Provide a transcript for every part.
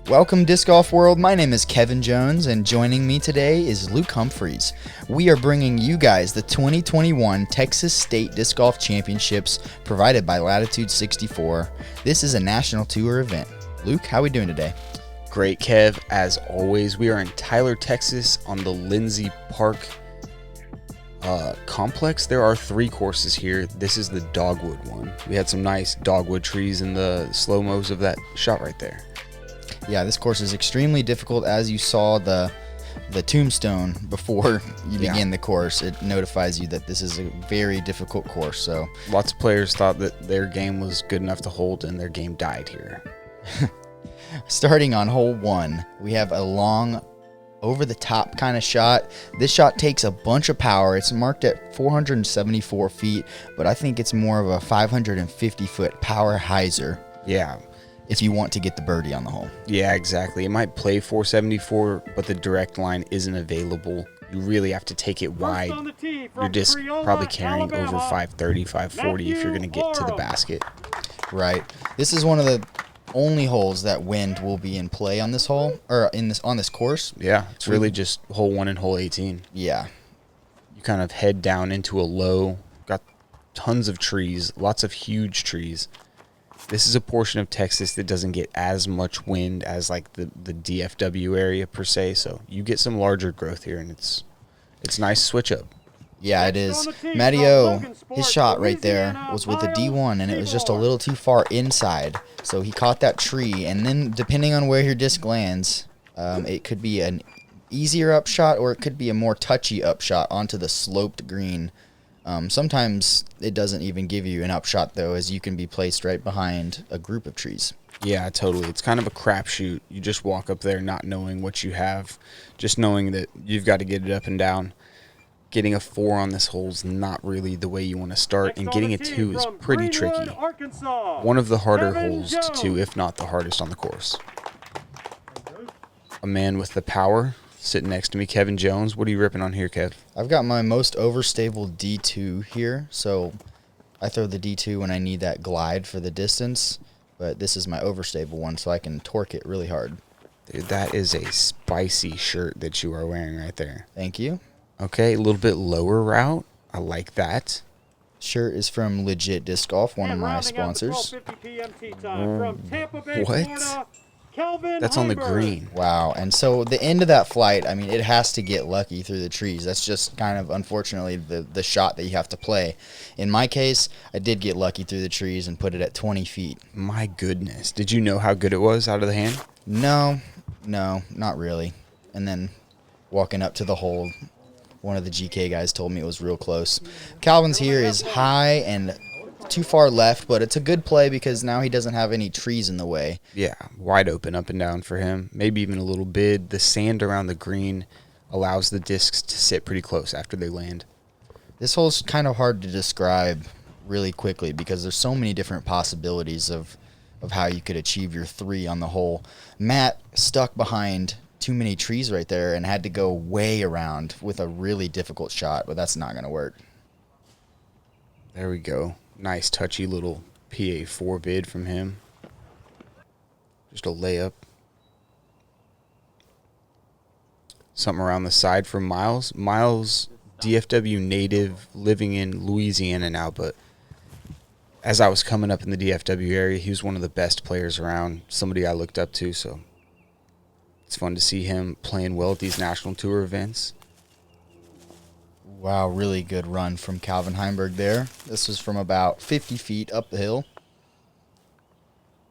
Welcome Disc Golf World, my name is Kevin Jones and joining me today is Luke Humphries. We are bringing you guys the 2021 Texas State Disc Golf Championships provided by Latitude 64. This is a national tour event. Luke, how are we doing today? Great, Kev. As always, we are in Tyler, Texas on the Lindsay Park complex. There are 3 courses here. This is the Dogwood one. We had some nice dogwood trees in the slow-mos of that shot right there. Yeah, this course is extremely difficult. As you saw the tombstone before you begin the course, it notifies you that this is a very difficult course. So lots of players thought that their game was good enough to hold, and their game died here. Starting on hole 1, we have a long, over-the-top kind of shot. This shot takes a bunch of power. It's marked at 474 feet, but I think it's more of a 550-foot power hyzer. Yeah. If you want to get the birdie on the hole. Yeah, exactly. It might play 474, but the direct line isn't available. You really have to take it wide. Your disc probably carrying over 530, 540 if you're going to get to the basket. Right. This is one of the only holes that wind will be in play on this hole, or on this course. Yeah, it's really just hole 1 and hole 18. Yeah. You kind of head down into a low, got tons of trees, lots of huge trees. This is a portion of Texas that doesn't get as much wind as like the DFW area per se, so you get some larger growth here, and it's nice switch up. Yeah, it is. Mateo, his shot right there was with a D1, and it was just a little too far inside, so he caught that tree, and then depending on where your disc lands, it could be an easier upshot, or it could be a more touchy upshot onto the sloped green. Sometimes it doesn't even give you an upshot, though, as you can be placed right behind a group of trees. Yeah, totally. It's kind of a crapshoot. You just walk up there not knowing what you have, just knowing that you've got to get it up and down. Getting a 4 on this hole is not really the way you want to start, and getting a 2 is pretty tricky. One of the harder holes to 2, if not the hardest on the course. A man with the power sitting next to me, Kevin Jones. What are you ripping on here, Kev? I've got my most overstable D2 here, so I throw the D2 when I need that glide for the distance, but this is my overstable one, so I can torque it really hard. Dude, that is a spicy shirt that you are wearing right there. Thank you. Okay, a little bit lower route. I like that. Shirt is from Legit Disc Golf, one of my sponsors. What? That's on the green. Wow. And so the end of that flight, I mean, it has to get lucky through the trees. That's just kind of, unfortunately, the shot that you have to play. In my case, I did get lucky through the trees and put it at 20 feet. My goodness. Did you know how good it was out of the hand? No, not really. And then walking up to the hole, one of the GK guys told me it was real close. Calvin's here is high and too far left, but it's a good play because now he doesn't have any trees in the way. Yeah, wide open up and down for him. Maybe even a little bid. The sand around the green allows the discs to sit pretty close after they land. This hole's kind of hard to describe really quickly because there's so many different possibilities of how you could achieve your 3 on the hole. Matt stuck behind too many trees right there and had to go way around with a really difficult shot, but that's not going to work. There we go. Nice touchy little PA4 bid from him. Just a layup. Something around the side from Miles. Miles, DFW native, living in Louisiana now, but as I was coming up in the DFW area, he was one of the best players around, somebody I looked up to, so it's fun to see him playing well at these national tour events. Wow, really good run from Calvin Heimburg there. This was from about 50 feet up the hill.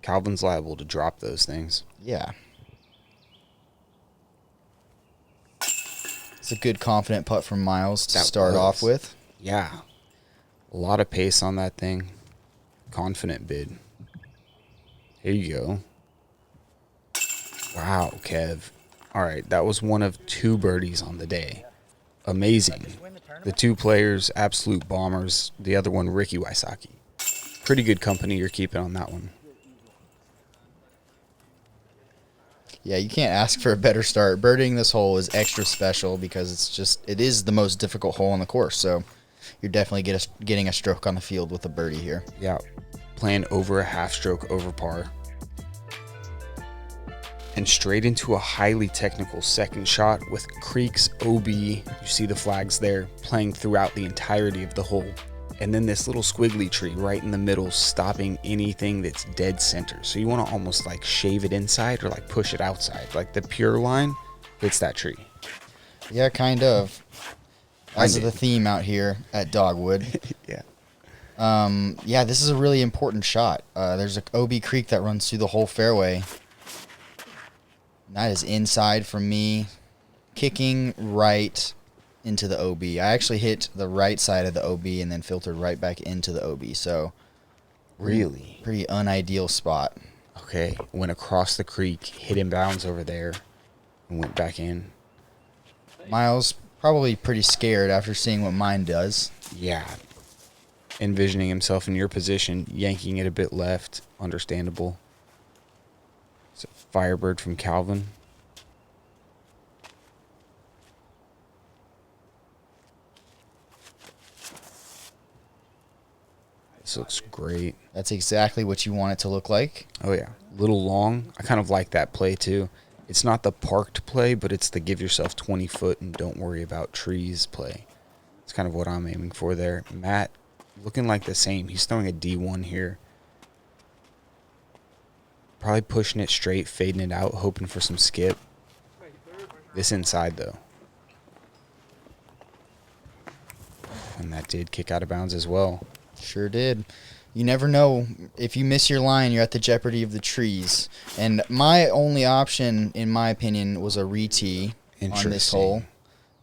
Calvin's liable to drop those things. Yeah. It's a good confident putt from Miles to start off with. Yeah. A lot of pace on that thing. Confident bid. Here you go. Wow, Kev. All right, that was one of 2 birdies on the day. Amazing. The 2 players, absolute bombers. The other one, Ricky Wysocki. Pretty good company you're keeping on that one. Yeah, you can't ask for a better start. Birdieing this hole is extra special because it is the most difficult hole on the course. So you're definitely getting a stroke on the field with a birdie here. Yeah, playing over a half stroke over par. and straight into a highly technical second shot with creeks, OB, you see the flags there, playing throughout the entirety of the hole. And then this little squiggly tree right in the middle, stopping anything that's dead center. So you want to almost like shave it inside or like push it outside. Like the pure line hits that tree. Yeah, kind of. As of the theme out here at Dogwood. Yeah. Yeah, this is a really important shot. There's a OB creek that runs through the whole fairway. That is inside from me, kicking right into the OB. I actually hit the right side of the OB and then filtered right back into the OB. So, really, pretty unideal spot. Okay, went across the creek, hit inbounds over there, and went back in. Miles probably pretty scared after seeing what mine does. Yeah, envisioning himself in your position, yanking it a bit left, understandable. It's a Firebird from Calvin. This looks great. That's exactly what you want it to look like. Oh, yeah. Little long. I kind of like that play, too. It's not the parked play, but it's the give yourself 20 foot and don't worry about trees play. It's kind of what I'm aiming for there. Matt, looking like the same. He's throwing a D1 here. Probably pushing it straight, fading it out, hoping for some skip. This inside, though. And that did kick out of bounds as well. Sure did. You never know. If you miss your line, you're at the jeopardy of the trees. And my only option, in my opinion, was a re-tee on this hole.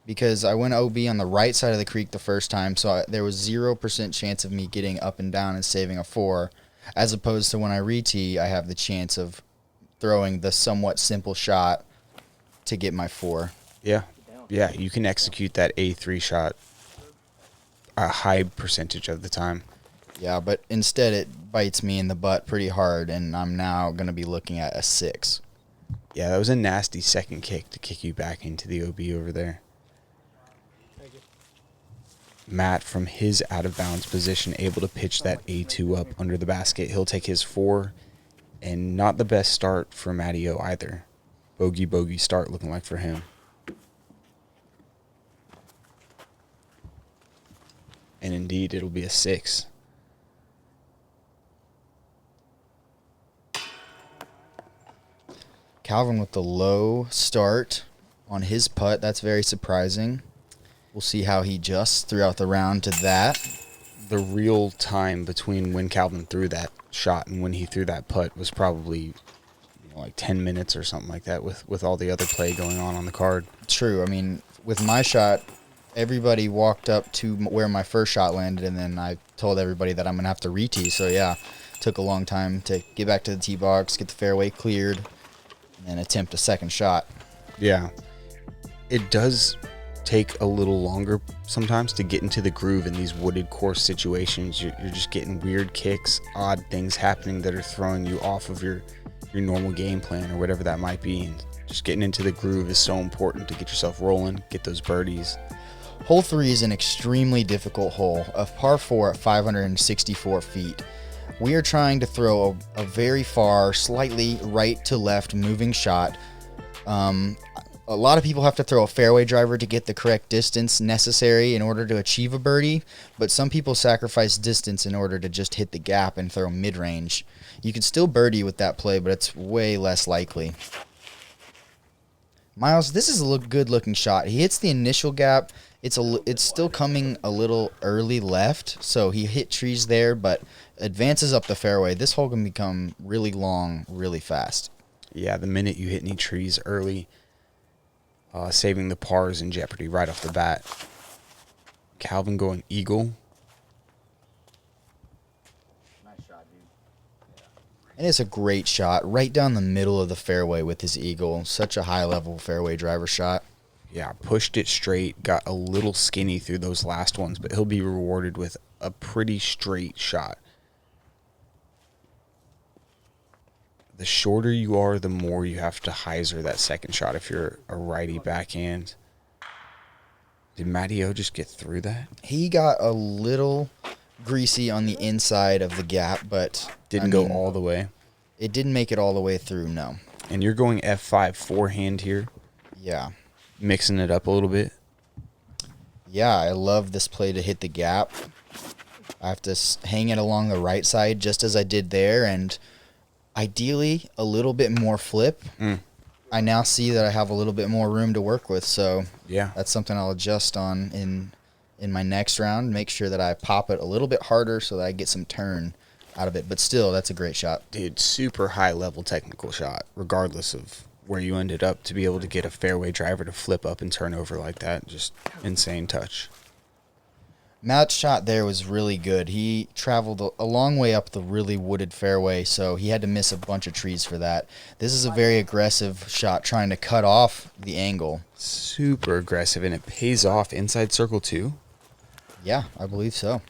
Because I went OB on the right side of the creek the first time, so there was 0% chance of me getting up and down and saving a 4. As opposed to when I re-tee, I have the chance of throwing the somewhat simple shot to get my 4. Yeah. Yeah, you can execute that A3 shot a high percentage of the time. Yeah, but instead it bites me in the butt pretty hard, and I'm now going to be looking at a 6. Yeah, that was a nasty second kick to kick you back into the OB over there. Matt, from his out-of-bounds position, able to pitch that A2 up under the basket. He'll take his 4, and not the best start for Matty O either. Bogey start looking like for him. And indeed, it'll be a 6. Calvin with the low start on his putt. That's very surprising. We'll see how he adjusts throughout the round to that. The real time between when Calvin threw that shot and when he threw that putt was probably like 10 minutes or something like that with all the other play going on the card. True. I mean, with my shot, everybody walked up to where my first shot landed, and then I told everybody that I'm going to have to re-tee. So, yeah, took a long time to get back to the tee box, get the fairway cleared, and then attempt a second shot. Yeah. It does take a little longer sometimes to get into the groove in these wooded course situations. You're just getting weird kicks, odd things happening that are throwing you off of your normal game plan or whatever that might be. And just getting into the groove is so important to get yourself rolling, get those birdies. Hole 3 is an extremely difficult hole, a par 4 at 564 feet. We are trying to throw a very far, slightly right to left moving shot. A lot of people have to throw a fairway driver to get the correct distance necessary in order to achieve a birdie, but some people sacrifice distance in order to just hit the gap and throw mid-range. You can still birdie with that play, but it's way less likely. Miles, this is a good-looking shot. He hits the initial gap. It's still coming a little early left, so he hit trees there, but advances up the fairway. This hole can become really long, really fast. Yeah, the minute you hit any trees early, saving the pars in jeopardy right off the bat. Calvin going eagle. Nice shot, dude. And it's a great shot right down the middle of the fairway with his eagle. Such a high-level fairway driver shot. Yeah, pushed it straight, got a little skinny through those last ones, but he'll be rewarded with a pretty straight shot. The shorter you are, the more you have to hyzer that second shot if you're a righty backhand. Did Matty O just get through that? He got a little greasy on the inside of the gap, but Didn't go all the way. It didn't make it all the way through, no. And you're going F5 forehand here. Yeah. Mixing it up a little bit. Yeah, I love this play to hit the gap. I have to hang it along the right side just as I did there, and ideally a little bit more flip. I now see that I have a little bit more room to work with, so yeah, that's something I'll adjust on in my next round. Make sure that I pop it a little bit harder so that I get some turn out of it. But still, that's a great shot. Dude, super high-level technical shot, regardless of where you ended up, to be able to get a fairway driver to flip up and turn over like that. Just insane touch. Matt's shot there was really good. He traveled a long way up the really wooded fairway, so he had to miss a bunch of trees for that. This is a very aggressive shot, trying to cut off the angle. Super aggressive, and it pays off inside circle 2. Yeah, I believe so.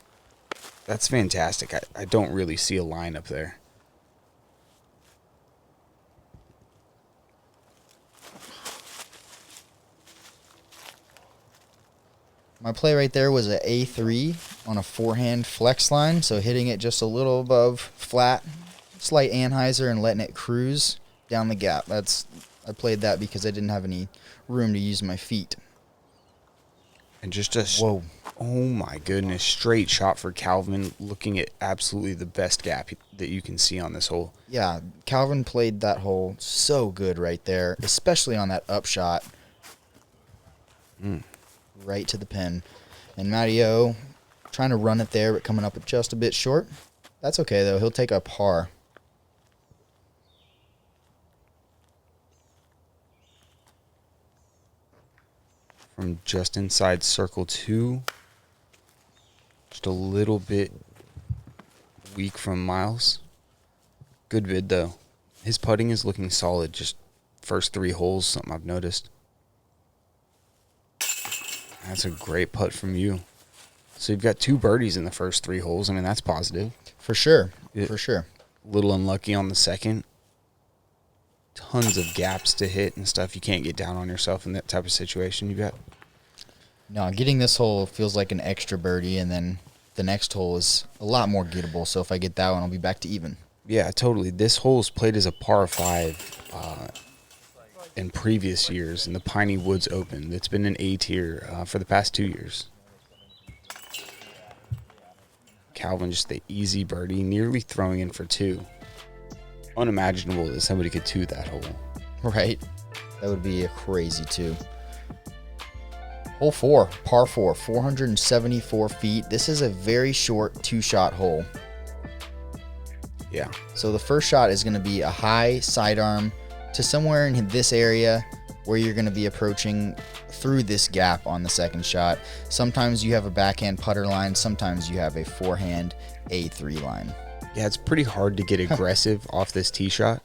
That's fantastic. I don't really see a line up there. My play right there was an A3 on a forehand flex line, so hitting it just a little above flat, slight anhyzer, and letting it cruise down the gap. I played that because I didn't have any room to use my feet. And just oh my goodness, straight shot for Calvin, looking at absolutely the best gap that you can see on this hole. Yeah, Calvin played that hole so good right there, especially on that upshot. Right to the pin. And Matteo trying to run it there, but coming up just a bit short. That's okay, though. He'll take a par. From just inside circle 2. Just a little bit weak from Miles. Good vid, though. His putting is looking solid. Just first 3 holes, something I've noticed. That's a great putt from you. So you've got 2 birdies in the first 3 holes. I mean, that's positive. For sure. For sure. A little unlucky on the second. Tons of gaps to hit and stuff. You can't get down on yourself in that type of situation. You got. No, getting this hole feels like an extra birdie, and then the next hole is a lot more gettable. So if I get that one, I'll be back to even. Yeah, totally. This hole is played as a par 5 in previous years in the Piney Woods Open. It's been an A tier for the past 2 years. Calvin just the easy birdie, nearly throwing in for 2. Unimaginable that somebody could 2 that hole. Right. That would be a crazy 2. Hole 4, par 4, 474 feet. This is a very short 2-shot hole. Yeah. So the first shot is going to be a high sidearm to somewhere in this area where you're going to be approaching through this gap on the second shot. Sometimes you have a backhand putter line. Sometimes you have a forehand A3 line. Yeah, it's pretty hard to get aggressive off this tee shot.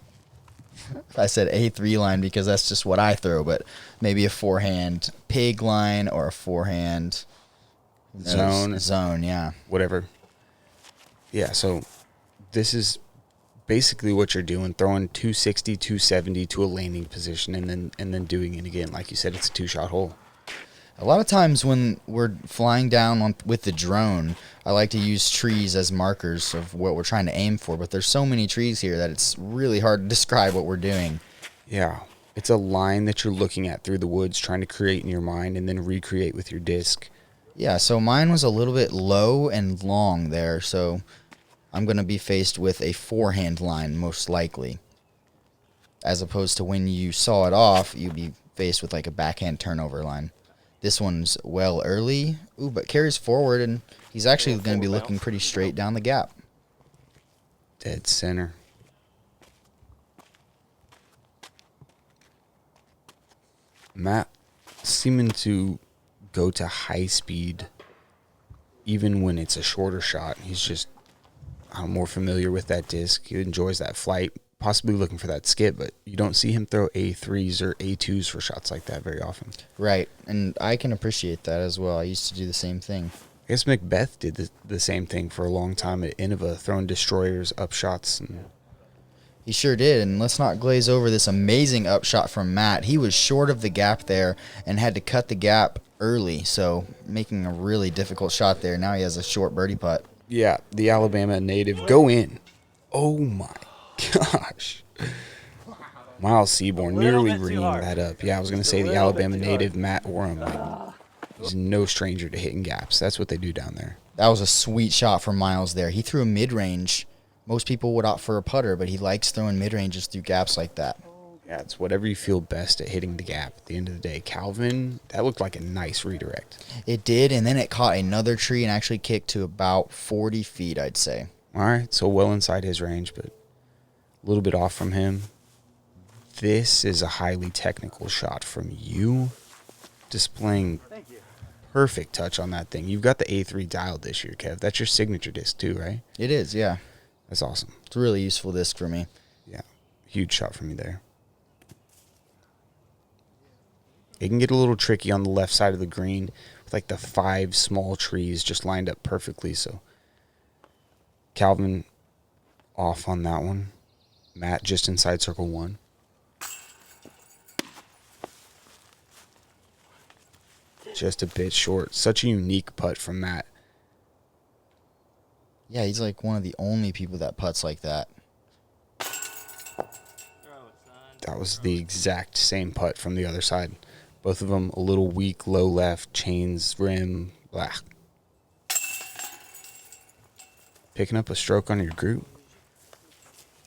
I said A3 line because that's just what I throw, but maybe a forehand pig line or a forehand zone, yeah. Whatever. Yeah, so this is basically what you're doing, throwing 260, 270 to a landing position and then doing it again. Like you said, it's a 2-shot hole. A lot of times when we're flying down with the drone, I like to use trees as markers of what we're trying to aim for, but there's so many trees here that it's really hard to describe what we're doing. Yeah, it's a line that you're looking at through the woods, trying to create in your mind and then recreate with your disc. Yeah, so mine was a little bit low and long there, so I'm going to be faced with a forehand line most likely. As opposed to when you saw it off, you'd be faced with like a backhand turnover line. This one's well early, but carries forward, and he's actually going to be looking pretty straight down the gap. Dead center. Matt seeming to go to high speed even when it's a shorter shot. He's just more familiar with that disc. He enjoys that flight, possibly looking for that skip, but you don't see him throw A3s or A2s for shots like that very often. Right, and I can appreciate that as well. I used to do the same thing. I guess Macbeth did the same thing for a long time at Innova, throwing destroyers, upshots. And he sure did, and let's not glaze over this amazing upshot from Matt. He was short of the gap there and had to cut the gap early, so making a really difficult shot there. Now he has a short birdie putt. Yeah, the Alabama native. Go in. Oh, my gosh. Miles Seaborn nearly ringing that up. Yeah, I was going to say the Alabama native Matt Orum. Like, he's no stranger to hitting gaps. That's what they do down there. That was a sweet shot from Miles there. He threw a mid-range. Most people would opt for a putter, but he likes throwing mid-ranges through gaps like that. Yeah, it's whatever you feel best at hitting the gap at the end of the day. Calvin, that looked like a nice redirect. It did, and then it caught another tree and actually kicked to about 40 feet, I'd say. All right, so well inside his range, but a little bit off from him. This is a highly technical shot from you, displaying perfect touch on that thing. You've got the A3 dialed this year, Kev. That's your signature disc too, right? It is, yeah. That's awesome. It's a really useful disc for me. Yeah, huge shot from you there. It can get a little tricky on the left side of the green with like the 5 small trees just lined up perfectly. So Calvin off on that one. Matt just inside circle 1. Just a bit short. Such a unique putt from Matt. Yeah, he's like one of the only people that putts like that. That was the exact same putt from the other side. Both of them a little weak, low left, chains, rim, blah. Picking up a stroke on your group.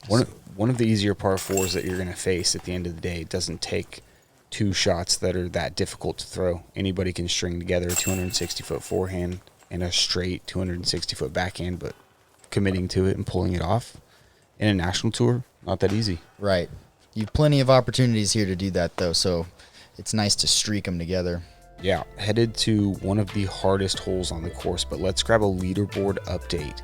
One of the easier par 4s that you're going to face at the end of the day. It doesn't take 2 shots that are that difficult to throw. Anybody can string together a 260-foot forehand and a straight 260-foot backhand, but committing to it and pulling it off in a national tour, not that easy. Right. You've plenty of opportunities here to do that, though, so it's nice to streak them together. Yeah, headed to one of the hardest holes on the course, but let's grab a leaderboard update.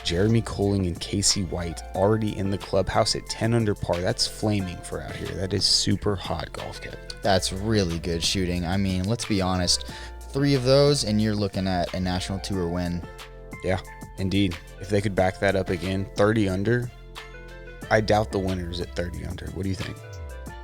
Jeremy Colling and Casey White already in the clubhouse at 10 under par. That's flaming for out here. That is super hot golf, kit. That's really good shooting. I mean, let's be honest. 3 of those, and you're looking at a national tour win. Yeah, indeed. If they could back that up again, 30 under, I doubt the winner's at 30 under. What do you think?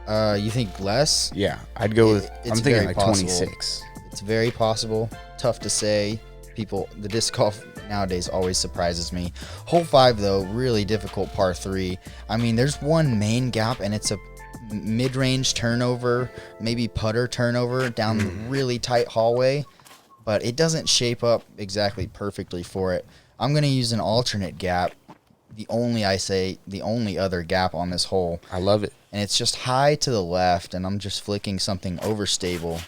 You think less? Yeah, I'd go with, I'm thinking like possible. 26. It's very possible. Tough to say. The disc golf nowadays always surprises me. Hole 5, though, really difficult par 3. I mean, there's one main gap, and it's a mid-range turnover, maybe putter turnover down the really tight hallway, but it doesn't shape up exactly perfectly for it. I'm going to use an alternate gap, the only other gap on this hole. I love it. And it's just high to the left, and I'm just flicking something overstable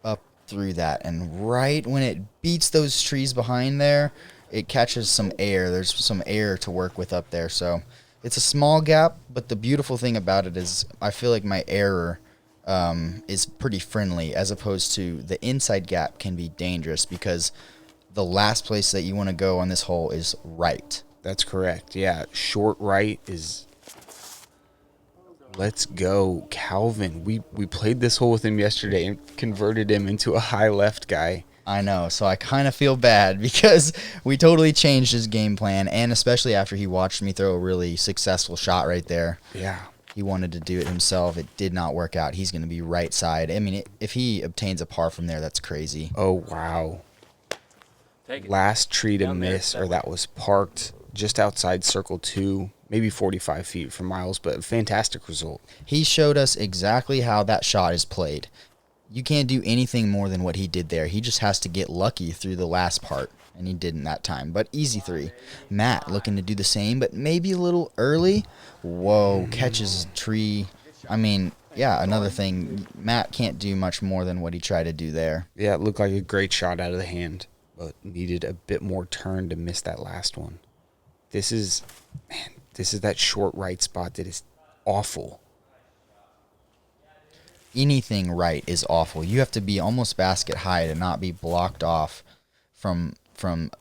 up through that. And right when it beats those trees behind there, it catches some air. There's some air to work with up there. So it's a small gap, but the beautiful thing about it is I feel like my error is pretty friendly, as opposed to the inside gap can be dangerous because the last place that you want to go on this hole is right. That's correct. Yeah, short right is... Let's go. Calvin. We played this hole with him yesterday and converted him into a high left guy. I know, so I kind of feel bad because we totally changed his game plan, and especially after he watched me throw a really successful shot right there. Yeah. He wanted to do it himself. It did not work out. He's going to be right side. I mean, if he obtains a par from there, that's crazy. Oh, wow. Last tree to miss, or that was parked just outside circle 2. Maybe 45 feet from Miles, but a fantastic result. He showed us exactly how that shot is played. You can't do anything more than what he did there. He just has to get lucky through the last part, and he didn't that time. But easy 3. Matt looking to do the same, but maybe a little early. Whoa, catches a tree. I mean, yeah, another thing. Matt can't do much more than what he tried to do there. Yeah, it looked like a great shot out of the hand, but needed a bit more turn to miss that last one. This is that short right spot that is awful. Anything right is awful. You have to be almost basket high to not be blocked off from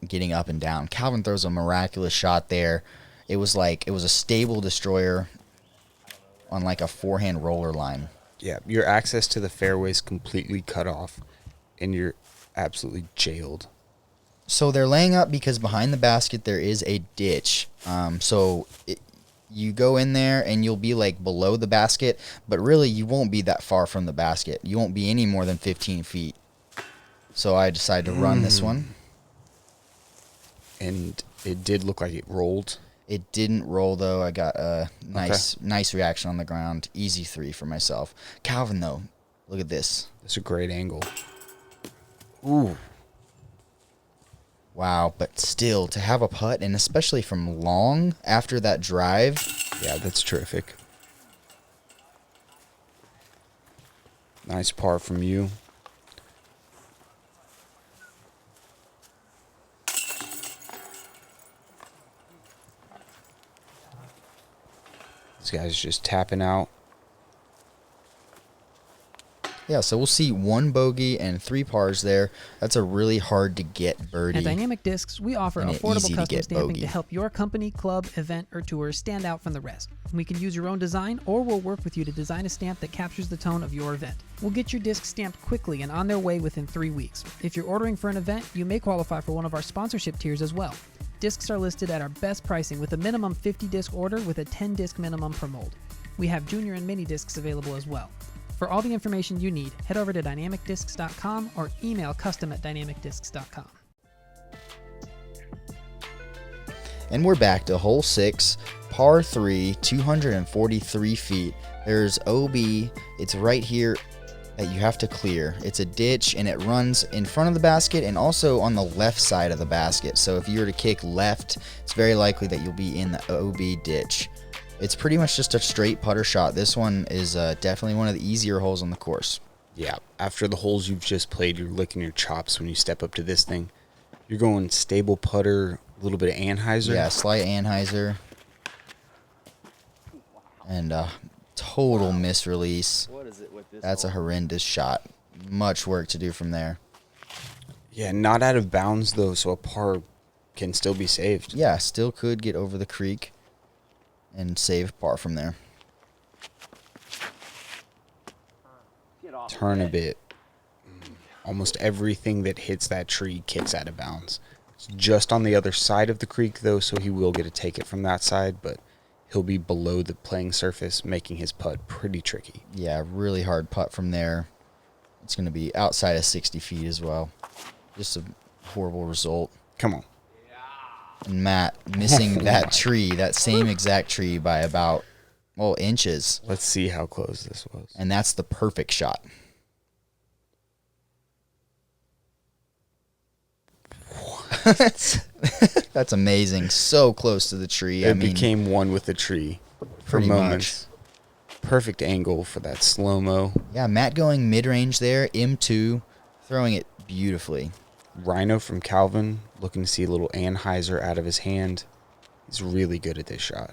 getting up and down. Calvin throws a miraculous shot there. It was a stable destroyer on like a forehand roller line. Yeah, your access to the fairway is completely cut off, and you're absolutely jailed. So they're laying up because behind the basket there is a ditch. You go in there and you'll be like below the basket, but really you won't be that far from the basket. You won't be any more than 15 feet. So I decided to run this one. And it did look like it rolled. It didn't roll, though. I got a Nice reaction on the ground. Easy 3 for myself. Calvin, though, look at this. That's a great angle. Ooh. Wow, but still, to have a putt, and especially from long after that drive. Yeah, that's terrific. Nice par from you. This guy's just tapping out. Yeah, so we'll see 1 bogey and 3 pars there. That's a really hard to get birdie. At Dynamic Discs, we offer And affordable easy to custom get stamping bogey. to help your company, club, event, or tour stand out from the rest. We can use your own design, or we'll work with you to design a stamp that captures the tone of your event. We'll get your discs stamped quickly and on their way within 3 weeks. If you're ordering for an event, you may qualify for one of our sponsorship tiers as well. Discs are listed at our best pricing with a minimum 50 disc order with a 10 disc minimum per mold. We have junior and mini discs available as well. For all the information you need, head over to dynamicdiscs.com or email custom@dynamicdiscs.com. And we're back to hole 6, par 3, 243 feet. There's OB. It's right here that you have to clear. It's a ditch, and it runs in front of the basket and also on the left side of the basket. So if you were to kick left, it's very likely that you'll be in the OB ditch. It's pretty much just a straight putter shot. This one is definitely one of the easier holes on the course. Yeah, after the holes you've just played, you're licking your chops when you step up to this thing. You're going stable putter, a little bit of Anheuser. Yeah, slight Anheuser. And total misrelease. That's a horrendous shot. Much work to do from there. Yeah, not out of bounds, though, so a par can still be saved. Yeah, still could get over the creek and save par from there. Turn a bit. Almost everything that hits that tree kicks out of bounds. It's just on the other side of the creek, though, so he will get to take it from that side, but he'll be below the playing surface, making his putt pretty tricky. Yeah, really hard putt from there. It's going to be outside of 60 feet as well. Just a horrible result. Come on. And Matt missing that tree, that same exact tree by about, inches. Let's see how close this was. And that's the perfect shot. That's amazing. So close to the tree. It became one with the tree for pretty moments. Perfect angle for that slow-mo. Yeah, Matt going mid-range there, M2, throwing it beautifully. Rhino from Calvin, looking to see a little Anheuser out of his hand. He's really good at this shot.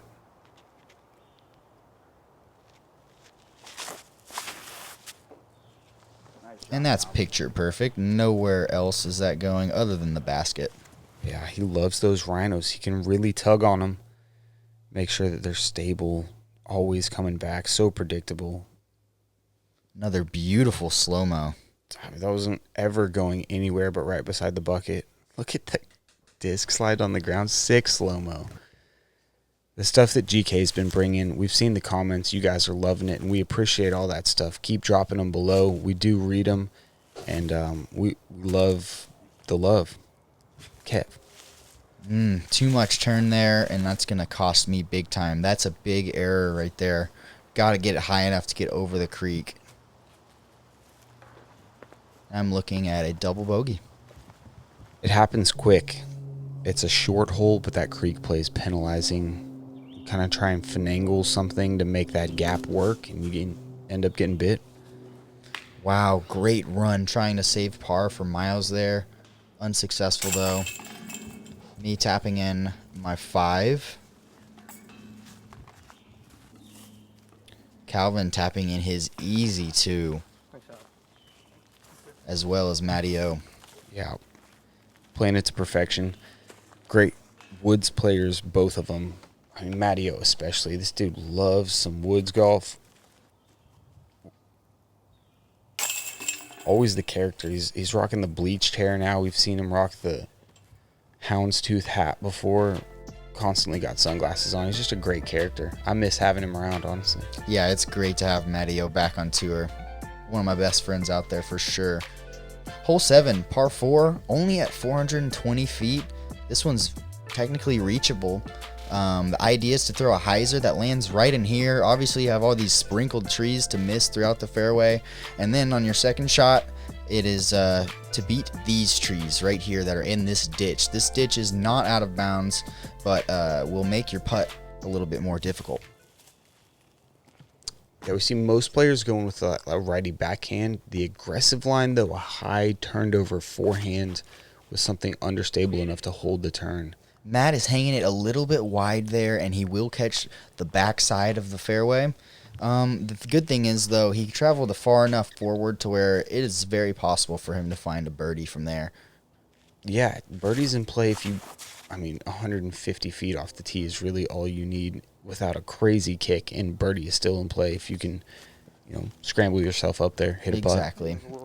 And that's picture perfect. Nowhere else is that going other than the basket. Yeah, he loves those Rhinos. He can really tug on them. Make sure that they're stable, always coming back, so predictable. Another beautiful slow-mo. That wasn't ever going anywhere but right beside the bucket. Look at the disc slide on the ground. Sick slow-mo. The stuff that GK's been bringing, we've seen the comments. You guys are loving it, and we appreciate all that stuff. Keep dropping them below. We do read them, and we love the love. Kev. Too much turn there, and that's going to cost me big time. That's a big error right there. Got to get it high enough to get over the creek. I'm looking at a double bogey. It happens quick. It's a short hole, but that creek play is penalizing. Kind of try and finagle something to make that gap work, and you end up getting bit. Wow, great run trying to save par for Miles there. Unsuccessful, though. Me tapping in my 5. Calvin tapping in his easy 2. As well as Matty O. Yeah. Playing it to perfection. Great woods players, both of them. I mean, Matty O especially. This dude loves some woods golf. Always the character. He's rocking the bleached hair now. We've seen him rock the houndstooth hat before. Constantly got sunglasses on. He's just a great character. I miss having him around, honestly. Yeah, it's great to have Matty O back on tour. One of my best friends out there for sure. Hole 7, par 4, only at 420 feet. This one's technically reachable. The idea is to throw a hyzer that lands right in here. Obviously, you have all these sprinkled trees to miss throughout the fairway. And then on your second shot, it is to beat these trees right here that are in this ditch. This ditch is not out of bounds, but will make your putt a little bit more difficult. Yeah, we see most players going with a righty backhand. The aggressive line, though, a high turned over forehand with something understable enough to hold the turn. Matt is hanging it a little bit wide there, and he will catch the backside of the fairway. The good thing is, though, he traveled far enough forward to where it is very possible for him to find a birdie from there. Yeah, birdie's in play if you, 150 feet off the tee is really all you need without a crazy kick, and birdie is still in play if you can, scramble yourself up there, hit a putt.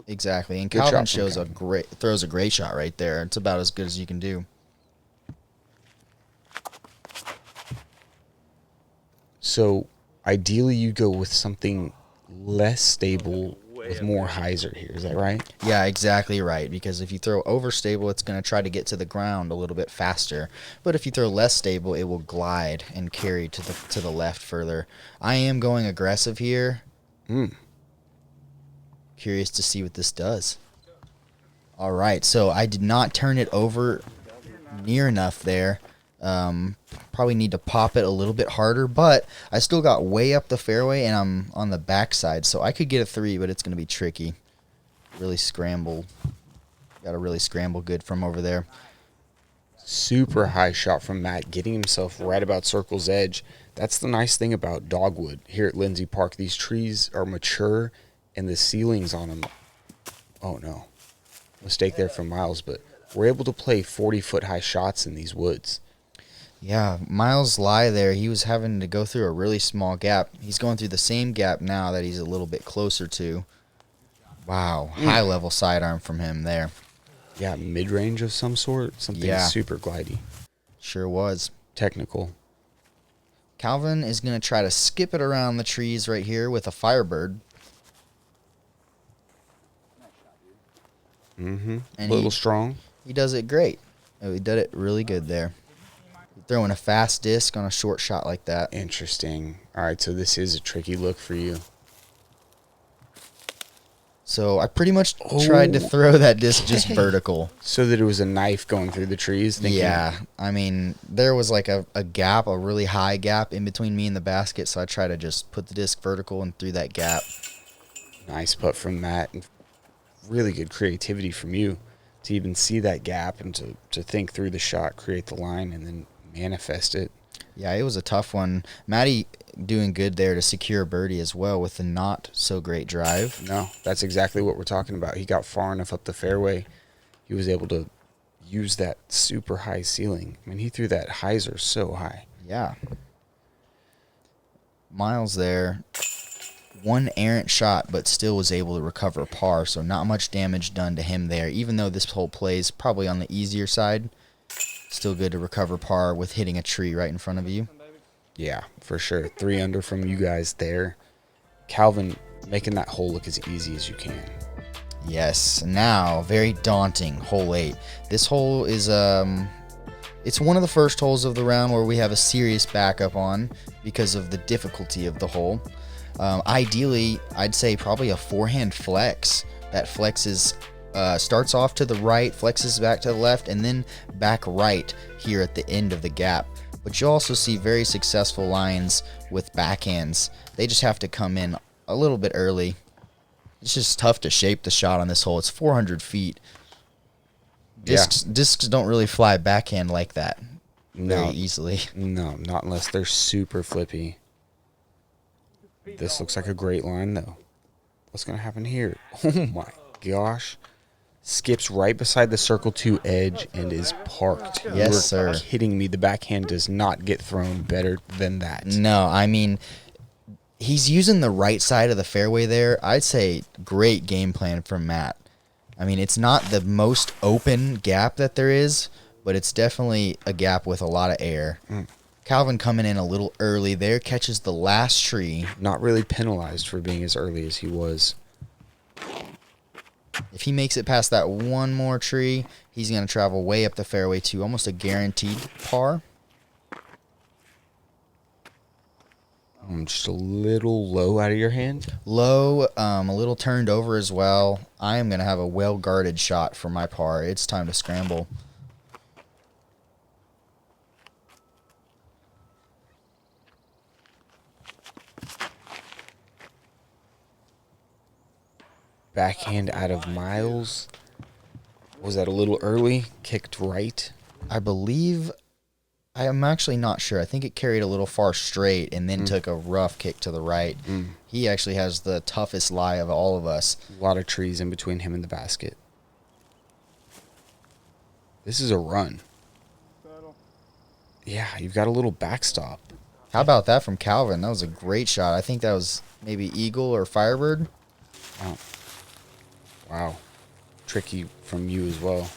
Exactly. And Good Calvin shot from Calvin. throws a great shot right there. It's about as good as you can do. So ideally you go with something less stable with more hyzer here. Is that right? Yeah, exactly right. Because if you throw overstable, it's going to try to get to the ground a little bit faster. But if you throw less stable, it will glide and carry to the left further. I am going aggressive here. Curious to see what this does. All right, so I did not turn it over near enough there. Probably need to pop it a little bit harder, but I still got way up the fairway, and I'm on the backside, so I could get a 3, but it's going to be tricky. Really scramble. Got to really scramble good from over there. Super high shot from Matt, getting himself right about circle's edge. That's the nice thing about Dogwood here at Lindsay Park. These trees are mature, and the ceilings on them, oh no, mistake there from Miles, but we're able to play 40-foot high shots in these woods. Yeah, Miles lie there. He was having to go through a really small gap. He's going through the same gap now that he's a little bit closer to. Wow, high-level sidearm from him there. Yeah, mid-range of some sort. Something super glidey. Sure was. Technical. Calvin is going to try to skip it around the trees right here with a Firebird. And a And little strong. He does it great. Oh, he did it really good there. Throwing a fast disc on a short shot like that. Interesting. All right, so this is a tricky look for you. So I pretty much tried to throw that disc just vertical. So that it was a knife going through the trees? Yeah. I mean, there was like a gap, a really high gap in between me and the basket, so I tried to just put the disc vertical and through that gap. Nice putt from Matt. And really good creativity from you to even see that gap and to think through the shot, create the line, and then manifest it. Yeah, it was a tough one. Matty doing good there to secure a birdie as well with the not so great drive. No, that's exactly what we're talking about. He got far enough up the fairway. He was able to use that super high ceiling. I mean, he threw that hyzer so high. Yeah. Miles there. One errant shot, but still was able to recover par, so not much damage done to him there. Even though this hole plays probably on the easier side, still good to recover par with hitting a tree right in front of you. Yeah, for sure. 3 under from you guys there. Calvin making that hole look as easy as you can. Yes. Now, very daunting, hole 8. This hole is it's one of the first holes of the round where we have a serious backup on because of the difficulty of the hole. Ideally, I'd say probably a forehand flex. That flexes, starts off to the right, flexes back to the left, and then back right here at the end of the gap. But you also see very successful lines with backhands. They just have to come in a little bit early. It's just tough to shape the shot on this hole. It's 400 feet. Discs don't really fly backhand like that very easily. No, not unless they're super flippy. This looks like a great line, though. What's going to happen here? Oh, my gosh. Skips right beside the circle 2 edge and is parked. Yes, sir. You're kidding me. The backhand does not get thrown better than that. No, I mean, he's using the right side of the fairway there. I'd say great game plan from Matt. I mean, it's not the most open gap that there is, but it's definitely a gap with a lot of air. Calvin coming in a little early there, catches the last tree. Not really penalized for being as early as he was. If he makes it past that one more tree, he's going to travel way up the fairway to almost a guaranteed par. just a little low out of your hand. Low, a little turned over as well. I am going to have a well-guarded shot for my par. It's time to scramble. Backhand out of Miles. Was that a little early? Kicked right. I believe, I am actually not sure. I think it carried a little far straight and then took a rough kick to the right. He actually has the toughest lie of all of us. A lot of trees in between him and the basket. This is a run. Yeah, you've got a little backstop. How about that from Calvin? That was a great shot. I think that was maybe Eagle or Firebird. Wow. Tricky from you as well.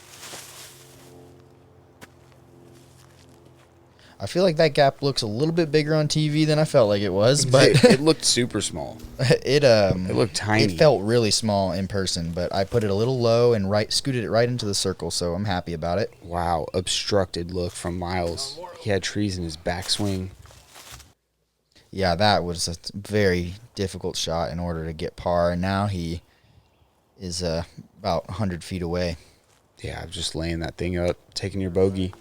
I feel like that gap looks a little bit bigger on TV than I felt like it was, but it looked super small. It looked tiny. It felt really small in person, but I put it a little low and scooted it right into the circle, so I'm happy about it. Wow, obstructed look from Miles. He had trees in his backswing. Yeah, that was a very difficult shot in order to get par, and now he is about 100 feet away. Yeah, just laying that thing up, taking your bogey.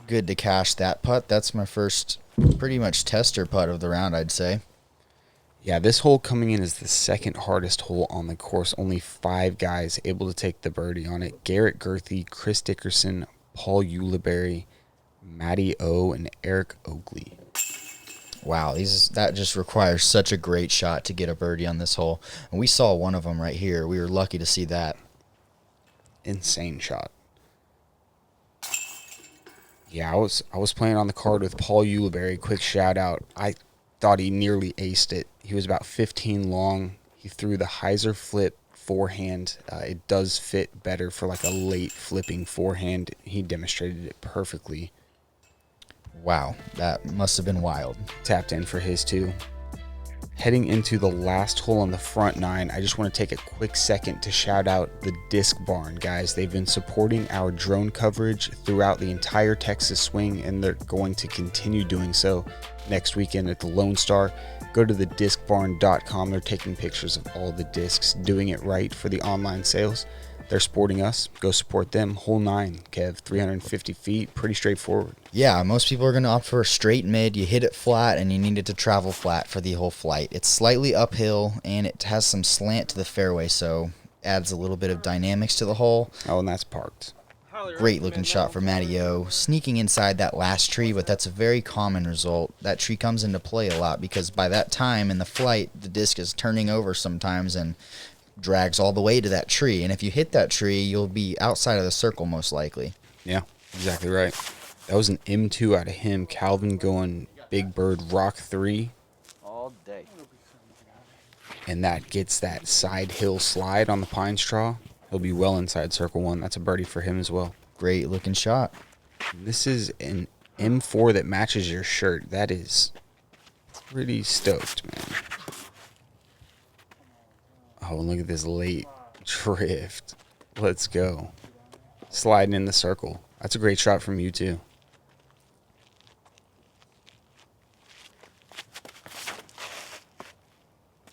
Good to cash that putt. That's my first pretty much tester putt of the round, I'd say. Yeah, this hole coming in is the second hardest hole on the course. Only 5 guys able to take the birdie on it. Garrett Gurthey, Chris Dickerson, Paul Uleberry, Matty O, and Eric Oakley. Wow, that just requires such a great shot to get a birdie on this hole. And we saw one of them right here. We were lucky to see that. Insane shot. Yeah, I was playing on the card with Paul Uleberry. Quick shout out. I thought he nearly aced it. He was about 15 long. He threw the hyzer flip forehand. It does fit better for like a late flipping forehand. He demonstrated it perfectly. Wow, that must have been wild. Tapped in for his too. Heading into the last hole on the front 9, I just want to take a quick second to shout out the Disc Barn, guys. They've been supporting our drone coverage throughout the entire Texas swing, and they're going to continue doing so next weekend at the Lone Star. Go to thediscbarn.com. They're taking pictures of all the discs, doing it right for the online sales. They're supporting us. Go support them. Hole 9, Kev, 350 feet. Pretty straightforward. Yeah, most people are going to opt for a straight mid. You hit it flat, and you need it to travel flat for the whole flight. It's slightly uphill, and it has some slant to the fairway, so adds a little bit of dynamics to the hole. Oh, and that's parked. Great looking shot for Matty O. Sneaking inside that last tree, but that's a very common result. That tree comes into play a lot because by that time in the flight, the disc is turning over sometimes and drags all the way to that tree. And if you hit that tree, you'll be outside of the circle most likely. Yeah, exactly right. That was an M2 out of him. Calvin going Big Bird Rock 3. All day. And that gets that side hill slide on the pine straw. He'll be well inside circle 1. That's a birdie for him as well. Great looking shot. This is an M4 that matches your shirt. That is pretty stoked, man. Oh, and look at this late drift. Let's go. Sliding in the circle. That's a great shot from you, too.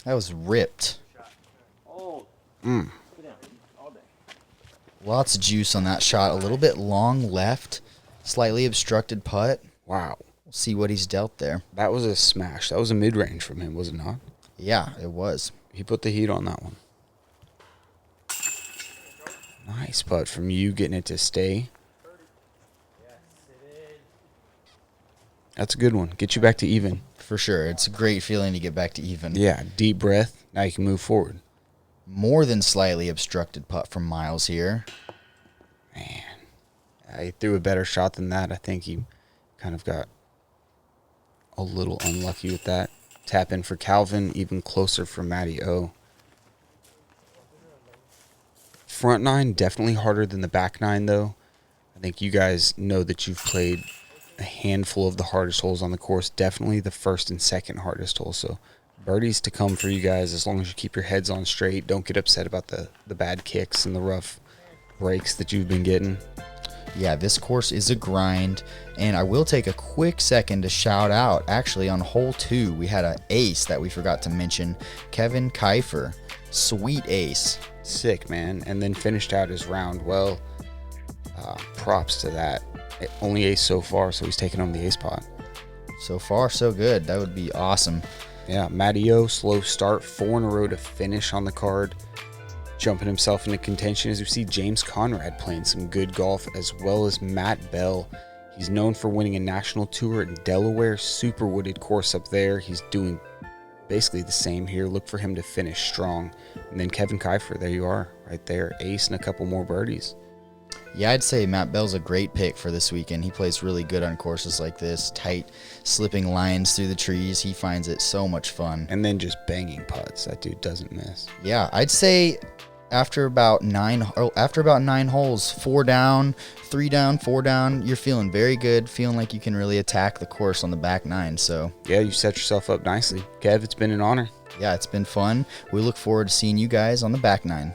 That was ripped. Lots of juice on that shot. A little bit long left. Slightly obstructed putt. Wow. We'll see what he's dealt there. That was a smash. That was a mid-range from him, was it not? Yeah, it was. He put the heat on that one. Nice putt from you, getting it to stay. That's a good one. Get you back to even. For sure. It's a great feeling to get back to even. Yeah, deep breath. Now you can move forward. More than slightly obstructed putt from Miles here. Man. He threw a better shot than that. I think he kind of got a little unlucky with that. Tap in for Calvin, even closer for Matty O. Front 9, definitely harder than the back 9, though. I think you guys know that you've played a handful of the hardest holes on the course. Definitely the first and second hardest hole. So birdies to come for you guys as long as you keep your heads on straight. Don't get upset about the bad kicks and the rough breaks that you've been getting. Yeah, this course is a grind, and I will take a quick second to shout out, actually, on hole 2, we had an ace that we forgot to mention, Kevin Kiefer. Sweet ace. Sick, man. And then finished out his round well. Props to that. Only ace so far, so he's taking home the ace pot. So far, so good. That would be awesome. Yeah, Matty O, slow start, 4 in a row to finish on the card. Jumping himself into contention as we see James Conrad playing some good golf, as well as Matt Bell. He's known for winning a national tour at Delaware, super wooded course up there. He's doing basically the same here. Look for him to finish strong. And then Kevin Kiefer, there you are, right there. Ace and a couple more birdies. Yeah, I'd say Matt Bell's a great pick for this weekend. He plays really good on courses like this, tight, slipping lines through the trees. He finds it so much fun. And then just banging putts. That dude doesn't miss. Yeah, I'd say after about 9 holes, 4 down, 3 down, 4 down, you're feeling very good, feeling like you can really attack the course on the back 9. So yeah, you set yourself up nicely. Kev, it's been an honor. Yeah, it's been fun. We look forward to seeing you guys on the back 9.